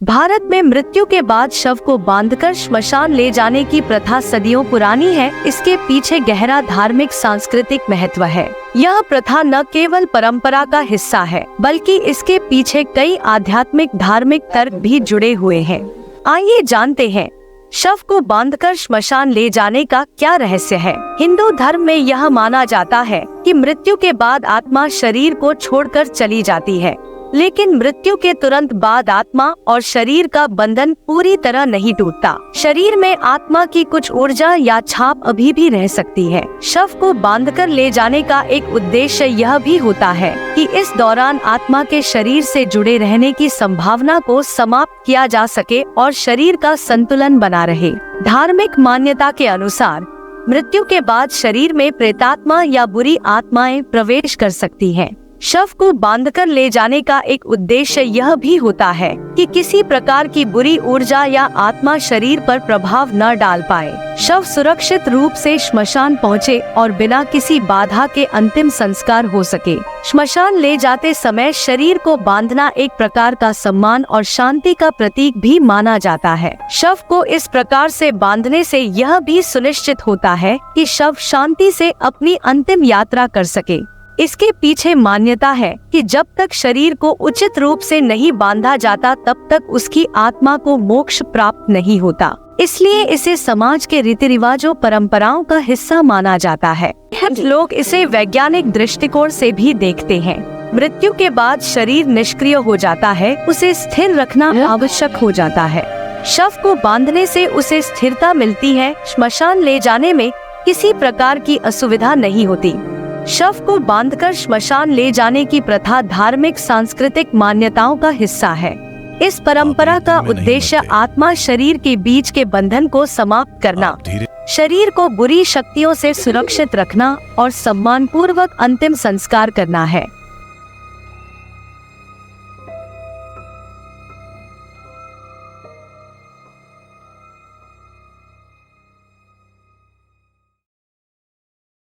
भारत में मृत्यु के बाद शव को बांधकर श्मशान ले जाने की प्रथा सदियों पुरानी है। इसके पीछे गहरा धार्मिक सांस्कृतिक महत्व है। यह प्रथा न केवल परंपरा का हिस्सा है, बल्कि इसके पीछे कई आध्यात्मिक धार्मिक तर्क भी जुड़े हुए हैं। आइए जानते हैं, शव को बांधकर श्मशान ले जाने का क्या रहस्य है। हिंदू धर्म में यह माना जाता है कि मृत्यु के बाद आत्मा शरीर को छोड़कर चली जाती है, लेकिन मृत्यु के तुरंत बाद आत्मा और शरीर का बंधन पूरी तरह नहीं टूटता। शरीर में आत्मा की कुछ ऊर्जा या छाप अभी भी रह सकती है। शव को बांधकर ले जाने का एक उद्देश्य यह भी होता है कि इस दौरान आत्मा के शरीर से जुड़े रहने की संभावना को समाप्त किया जा सके और शरीर का संतुलन बना रहे। धार्मिक मान्यता के अनुसार मृत्यु के बाद शरीर में प्रेतात्मा या बुरी आत्माएं प्रवेश कर सकती हैं। शव को बांधकर ले जाने का एक उद्देश्य यह भी होता है कि किसी प्रकार की बुरी ऊर्जा या आत्मा शरीर पर प्रभाव न डाल पाए। शव सुरक्षित रूप से श्मशान पहुँचे और बिना किसी बाधा के अंतिम संस्कार हो सके। श्मशान ले जाते समय शरीर को बांधना एक प्रकार का सम्मान और शांति का प्रतीक भी माना जाता है। शव को इस प्रकार से बांधने से यह भी सुनिश्चित होता है कि शव शांति से अपनी अंतिम यात्रा कर सके। इसके पीछे मान्यता है कि जब तक शरीर को उचित रूप से नहीं बांधा जाता, तब तक उसकी आत्मा को मोक्ष प्राप्त नहीं होता। इसलिए इसे समाज के रीति रिवाजों परंपराओं का हिस्सा माना जाता है। लोग इसे वैज्ञानिक दृष्टिकोण से भी देखते हैं। मृत्यु के बाद शरीर निष्क्रिय हो जाता है, उसे स्थिर रखना आवश्यक हो जाता है। शव को बांधने से उसे स्थिरता मिलती है। श्मशान ले जाने में किसी प्रकार की असुविधा नहीं होती। शव को बांधकर श्मशान ले जाने की प्रथा धार्मिक सांस्कृतिक मान्यताओं का हिस्सा है। इस परंपरा का उद्देश्य आत्मा शरीर के बीच के बंधन को समाप्त करना, शरीर को बुरी शक्तियों से सुरक्षित रखना और सम्मानपूर्वक अंतिम संस्कार करना है।